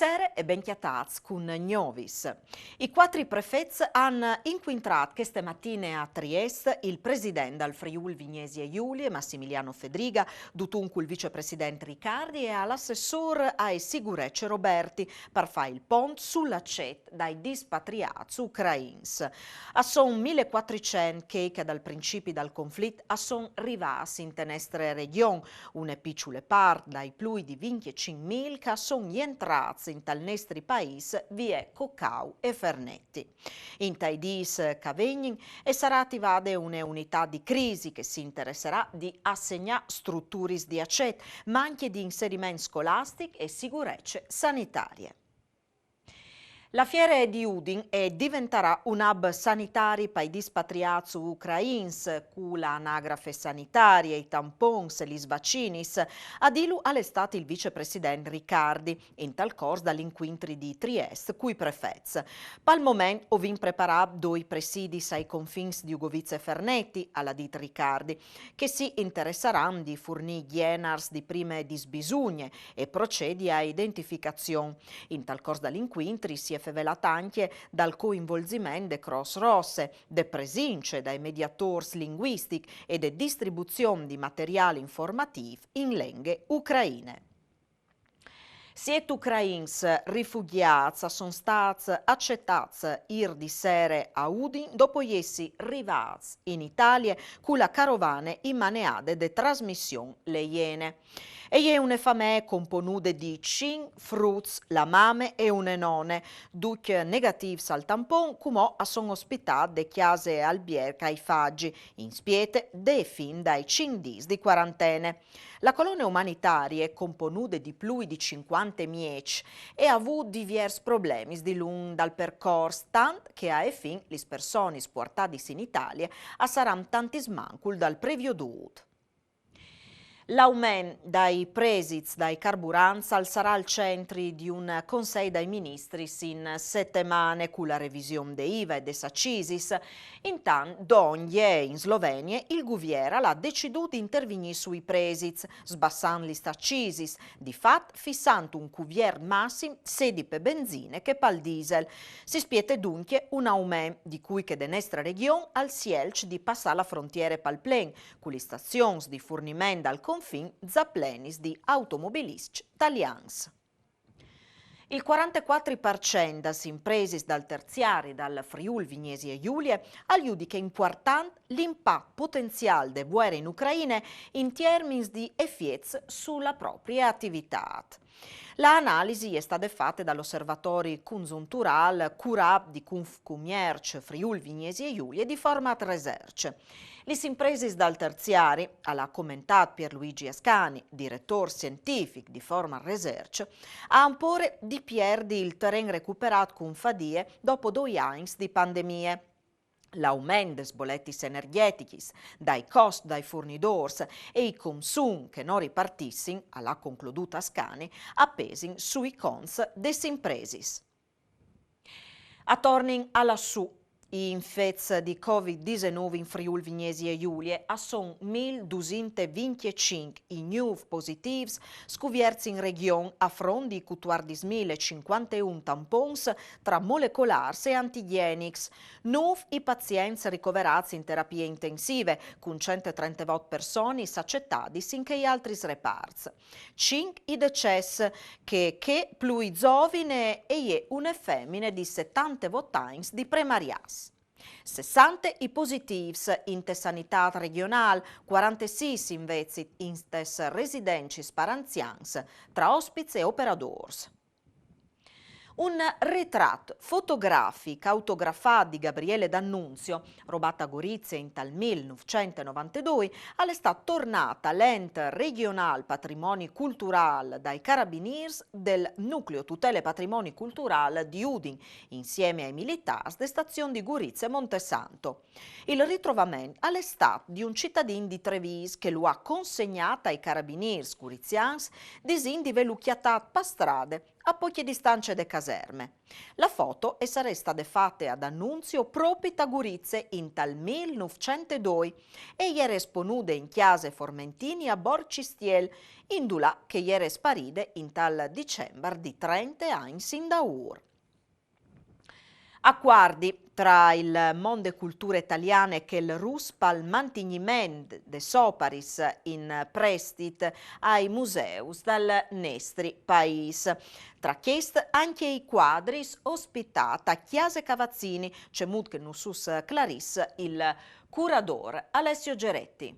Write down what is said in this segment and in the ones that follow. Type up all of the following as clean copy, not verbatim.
Buonasera e benchiatats con Gnovis. I quattro prefets hanno inquintrato queste mattine a Trieste il presidente del Friuli Vignesi Giulia, Massimiliano Fedriga, dunque il vicepresidente Riccardi e l'assessore ai sicurezze Roberti per fare il pont sull'accetto dai dispatriati ucrains. A son 1400 che dal principio del conflitto a son rivasi in tenestre region, une piccole part dai più di 25.000 che son entrati in tal nostri paese via Coccau e Fernetti. In tai dis Cavegnin e sarà attivata un'unità di crisi che si interesserà di assegnare strutture di accetto, ma anche di inserimento scolastico e sicurezze sanitarie. La fiera di Udin diventerà un hub sanitario per i dispatriati ucrains, con l'anagrafe sanitaria, i tampons e gli vaccinis. A dirlo all'estate il vicepresidente Riccardi, in tal corso dall'incontri di Trieste, cui prefets. Pal momento ovin preparato due presidi ai confini di Ugovice e Fernetti, alla dit Riccardi, che si interesseranno di fornire genars di prime disbisugne e procedi a identificazione. In tal corso dall'incontri si è velata anche dal coinvolgimento de Cross Rosse, de presince dai mediatori linguistici e de distribuzione di materiale informativo in lingue ucraine. Siete ucrains rifugiati sono stati accettati ieri sera a Udin dopo essi arrivati in Italia con la carovana in maneade de trasmissione Le Iene. E è una famiglia componuta di 5 frutti, la mamma e una nonne, duc negativi al tampon, come sono ospitate de chiase alberghe ai faggi, in spiete de fin dai 5 dis di quarantena. La colonna umanitaria è componuta di più di 50 mieci e ha avuto diversi problemi di lungo dal percorso, tanto che a fin le persone portate in Italia saranno tanti smancul dal previo dovuto. L'aumento dai prezzi dai carburanti sarà al centro di un consiglio dai ministri in settimane con la revisione de IVA e de Sacisis. Intanto, Donje in Slovenia, il governo ha deciso di intervenire sui prezzi, sbassando gli Sacisis, di fatto fissando un cuvier massimo sia per benzine che per diesel. Si spiete dunque un aumento di cui che de nostra regione al sielc di passare la frontiera per il plen, con le stazioni di fornimento al confine zaplenis di automobilisti italians. Il 44% delle imprese dal terziario dal Friuli Vignesi e Giulia giudica importante l'impatto potenziale delle guerre in Ucraina in termini di effetti sulla propria attività. L'analisi è stata fatta dall'osservatorio congiunturale curato di Confcommercio Friuli Vignesi e Giulia di Format Research. Le imprese dal terziario, alla commentato Pierluigi Ascani, direttore scientifico di Format Research, ha ancora di perdere il terreno recuperato con fadie dopo 2 anni di pandemie. L'aumento dei bolleti energetici, dai costi dai fornitori e i consumi che non ripartissero, alla concluduta Ascani, appesi sui cons des impresis. Attorno alla su, i infetti di Covid-19 in Friuli Vignesi e Giulia sono 1.225 i nuovi positivi scoperti in regione a fronte di 14.051 tampons tra molecolari e antigenici. 9 i pazienti ricoverati in terapie intensive, con 138 persone accettati in che altri reparti. 5 i decessi che più giovane e una femmina di 78 anni di premarias. 60 i positivi in sanità regionale, 46 invece in residenze sparanzians tra ospiti e operatori. Un ritratto fotografico autografato di Gabriele D'Annunzio, rubata a Gorizia in tal 1992, è stata tornata all'ente regionale patrimoni culturale dai Carabinieri del Nucleo Tutele Patrimoni Culturali di Udin, insieme ai militari della stazione di Gorizia e Montesanto. Il ritrovamento è stato di un cittadino di Treviso che lo ha consegnato ai Carabinieri gurizians, disin di velucchiatat per strade a poche distanze de caserme. La foto e saresta de fatte ad Annunzio proprio Tagurizze in tal 1902 e ieri esponude in chiase Formentini a Borcistiel, indula che ieri sparide in tal dicembre di 30 anni in daur. Accordi tra il mondo e culture italiane che il ruspa al mantenimento de soparis in prestit ai museus dal Nestri Pais. Tra questi anche i quadri ospitati a Chiase Cavazzini, cemut che nussus Claris il curador Alessio Geretti.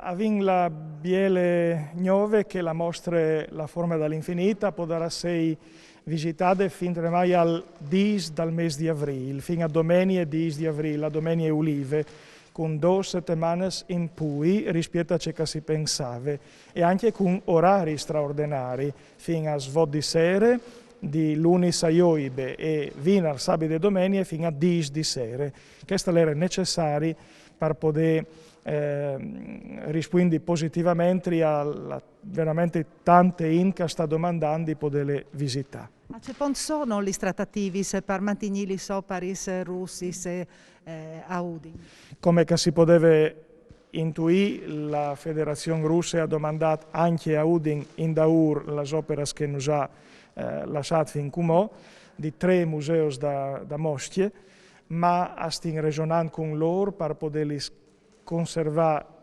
Avin la biele nuove che la mostra la forma dall'infinita, potrà sei visitate fin mai al 10 dal mese di aprile, fino a domenica 10 di aprile, la domenica Ulive, con 2 settimane in più rispetto a ciò che si pensava e anche con orari straordinari, fino a svot di sera, di lunedì a giovedì e venerdì, sabato e domenica fino a 10 di sera. Questo era necessario per poter rispondere positivamente a veramente tante che sta domandando di poterle visitare. Ma ci sono gli trattativi per mantenere i soparis russi a Udine? Come che si poteva intuire, la Federazione Russa ha domandato anche a Udine in daur le opere che non ha lasciato fin come di 3 musei da Mostie, ma stiamo ragionando con loro per poterli conservare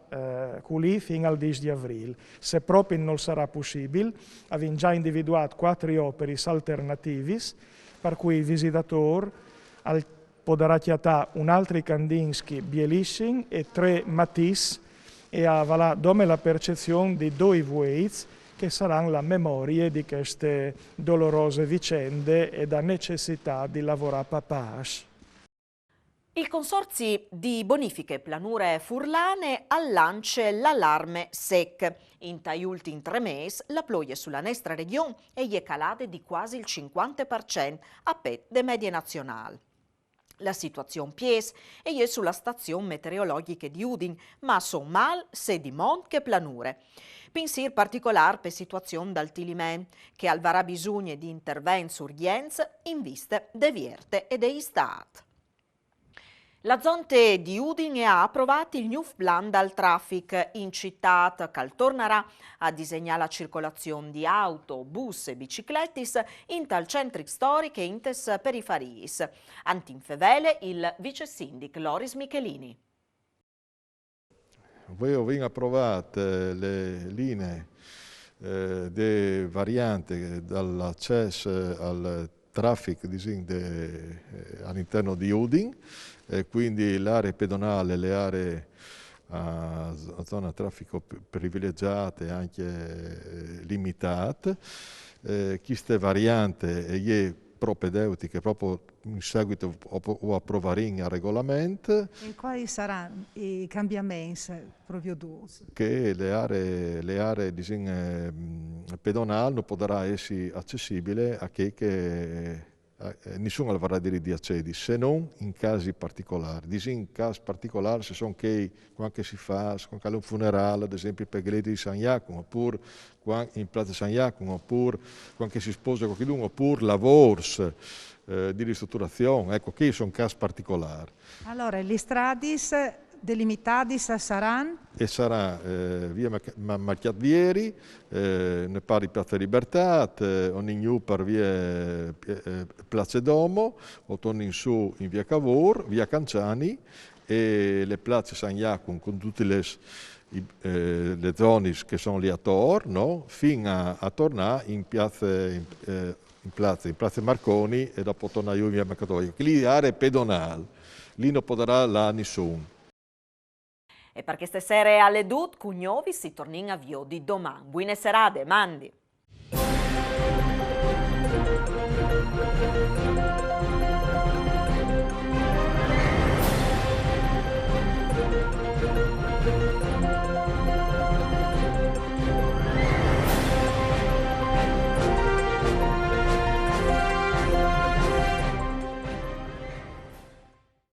lì fino al 10 di aprile. Se proprio non sarà possibile, abbiamo già individuato 4 opere alternativi, per cui il visitatore potrà chiamare un altro Kandinsky bellissimo e 3 Matisse e avrà dome la percezione di 2 Vuez che saranno la memoria di queste dolorose vicende e la necessità di lavorare a pace. Il Consorzio di Bonifiche Planure Furlane allance l'allarme SEC. In tagli ultimi 3 mesi la ploie sulla nostra regione è calata di quasi il 50% a pet de medie nazionali. La situazione pies è sulla stazione meteorologica di Udine, ma son mal sia di Mont che Planure. Pensir particolare per situazione d'altilimento, che avrà bisogno di interventi urgenza in vista de vierte e dei stati. La Zonte di Udine ha approvato il new plan dal traffic in città che tornerà a disegnare la circolazione di auto, bus e biciclettis in tal centri storiche e in tes periferis. Antinfevele il vice sindic Loris Michelini. Abbiamo approvato le linee di variante dall'accesso al traffic all'interno di Udine, quindi le aree pedonali, le aree a zona traffico privilegiate e anche limitate. Queste varianti è propedeutiche proprio in seguito a approvare il regolamento. E quali saranno i cambiamenti proprio d'uso? Che le aree pedonali non potranno essere accessibili a chi che nessuno avrà diritto di accedere, se non in casi particolari. In casi particolari, se sono che quando si fa un funerale, ad esempio per l'Eglesia di San Giacomo, oppure in Piazza San Giacomo, oppure quando si sposa qualcuno, oppure lavori di ristrutturazione, ecco, che sono casi particolari. Allora, le strade delimitati saranno? E sarà via Macchiavieri, ne pari Piazza Libertà, ogni per via Piazza Domo, o torni in su in via Cavour, via Canciani e le piazze San Giacomo con tutte le zone che sono lì attorno, no? Fino a tornare in piazza Marconi e dopo tornare in via Mercatoio. Lì è area pedonale, lì non potrà là nessuno. E per queste sere alle Dut, Cugnovi si torna in avvio di domani. Buone serate, mandi!